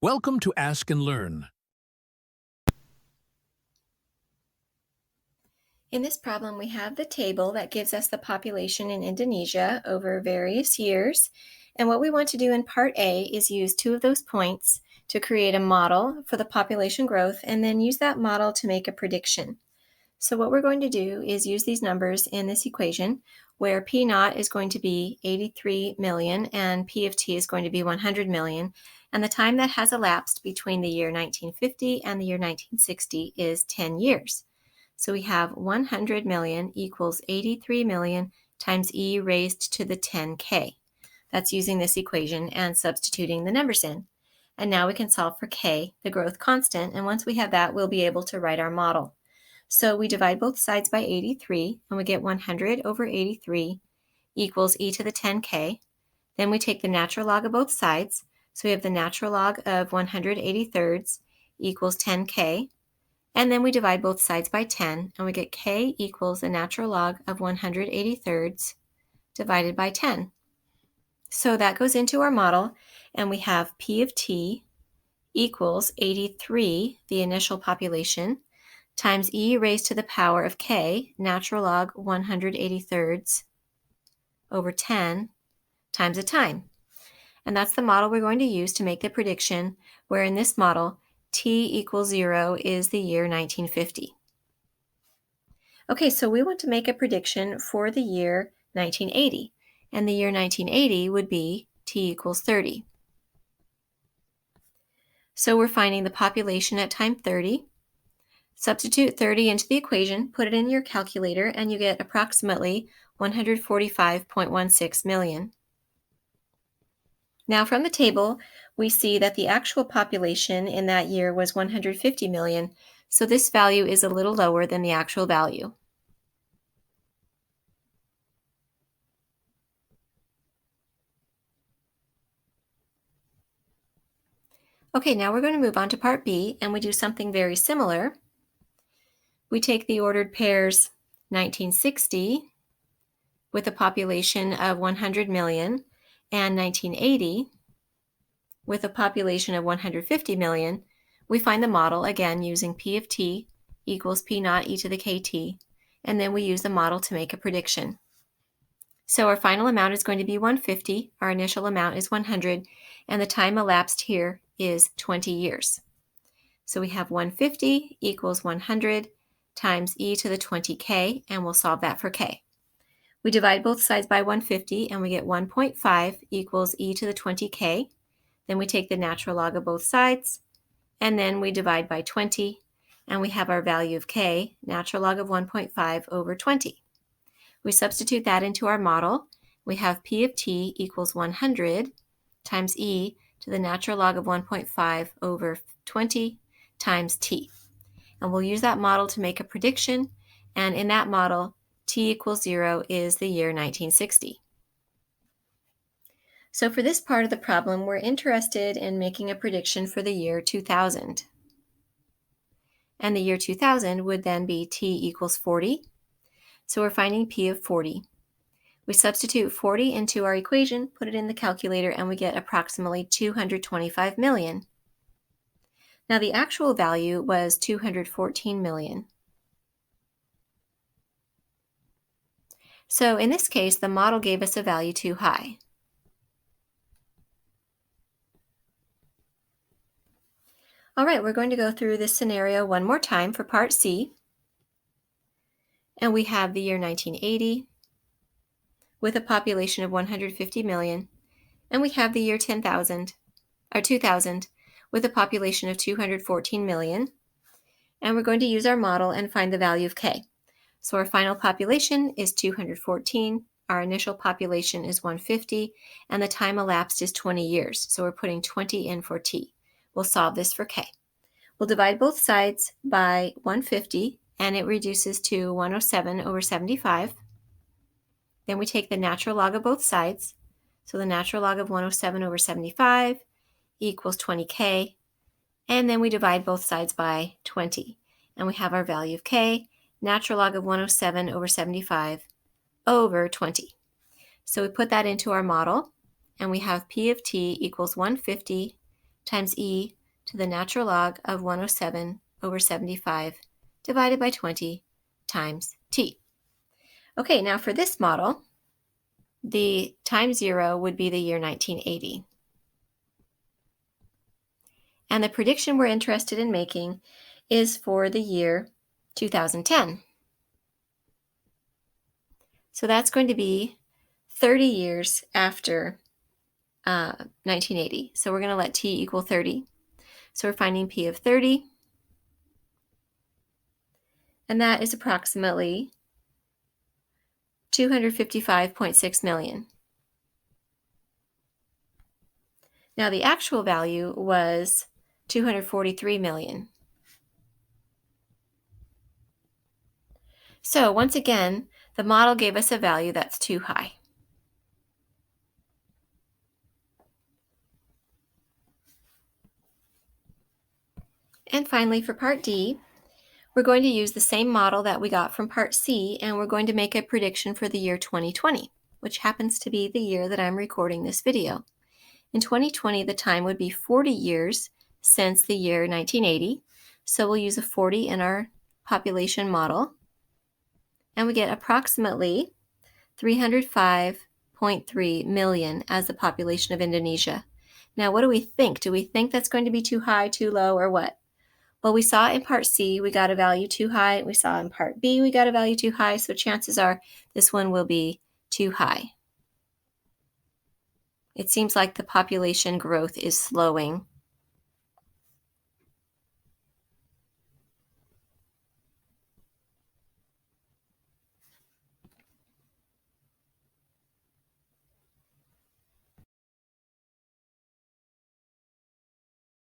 Welcome to Ask and Learn. In this problem, we have the table that gives us the population in Indonesia over various years. And what we want to do in part A is use two of those points to create a model for the population growth and then use that model to make a prediction. So what we're going to do is use these numbers in this equation where P naught is going to be 83 million and P of T is going to be 100 million. And the time that has elapsed between the year 1950 and the year 1960 is 10 years. So we have 100 million equals 83 million times e raised to the 10k. That's using this equation and substituting the numbers in. And now we can solve for k, the growth constant, and once we have that, we'll be able to write our model. So we divide both sides by 83, and we get 100 over 83 equals e to the 10k. Then we take the natural log of both sides, so we have the natural log of 183rds equals 10k. And then we divide both sides by 10, and we get k equals the natural log of 183rds divided by 10. So that goes into our model, and we have P of T equals 83, the initial population, times e raised to the power of k, natural log 183rds over 10, times a time. And that's the model we're going to use to make the prediction, where in this model, t equals 0 is the year 1950. Okay, so we want to make a prediction for the year 1980, and the year 1980 would be t equals 30. So we're finding the population at time 30. Substitute 30 into the equation, put it in your calculator, and you get approximately 145.16 million. Now from the table, we see that the actual population in that year was 150 million, so this value is a little lower than the actual value. Okay, now we're going to move on to part B, and we do something very similar. We take the ordered pairs 1960 with a population of 100 million and 1980 with a population of 150 million. We find the model again using P of T equals P naught e to the kt, and then we use the model to make a prediction. So our final amount is going to be 150, our initial amount is 100, and the time elapsed here is 20 years. So we have 150 equals 100 times e to the 20k, and we'll solve that for k. We divide both sides by 150, and we get 1.5 equals e to the 20k. Then we take the natural log of both sides, and then we divide by 20, and we have our value of k, natural log of 1.5 over 20. We substitute that into our model. We have P of T equals 100 times e to the natural log of 1.5 over 20 times t. And we'll use that model to make a prediction, and in that model, t equals 0 is the year 1960. So for this part of the problem, we're interested in making a prediction for the year 2000. And the year 2000 would then be t equals 40. So we're finding P of 40. We substitute 40 into our equation, put it in the calculator, and we get approximately 225 million. Now the actual value was 214 million. So in this case, the model gave us a value too high. All right, we're going to go through this scenario one more time for part C. And we have the year 1980 with a population of 150 million. And we have the year 2000 with a population of 214 million. And we're going to use our model and find the value of k. So our final population is 214, our initial population is 150, and the time elapsed is 20 years. So we're putting 20 in for t. We'll solve this for k. We'll divide both sides by 150, and it reduces to 107 over 75. Then we take the natural log of both sides. So the natural log of 107 over 75 equals 20k. And then we divide both sides by 20. And we have our value of k, natural log of 107 over 75 over 20. So we put that into our model, and we have P of T equals 150 times e to the natural log of 107 over 75 divided by 20 times t. Okay, now for this model, the time zero would be the year 1980. And the prediction we're interested in making is for the year 2010. So that's going to be 30 years after 1980. So we're going to let t equal 30. So we're finding p of 30. And that is approximately 255.6 million. Now the actual value was 243 million. So once again, the model gave us a value that's too high. And finally, for part D, we're going to use the same model that we got from part C, and we're going to make a prediction for the year 2020, which happens to be the year that I'm recording this video. In 2020, the time would be 40 years since the year 1980, so we'll use a 40 in our population model, and we get approximately 305.3 million as the population of Indonesia. Now, what do we think? Do we think that's going to be too high, too low, or what? Well, we saw in part C, we got a value too high. We saw in part B, we got a value too high. So chances are this one will be too high. It seems like the population growth is slowing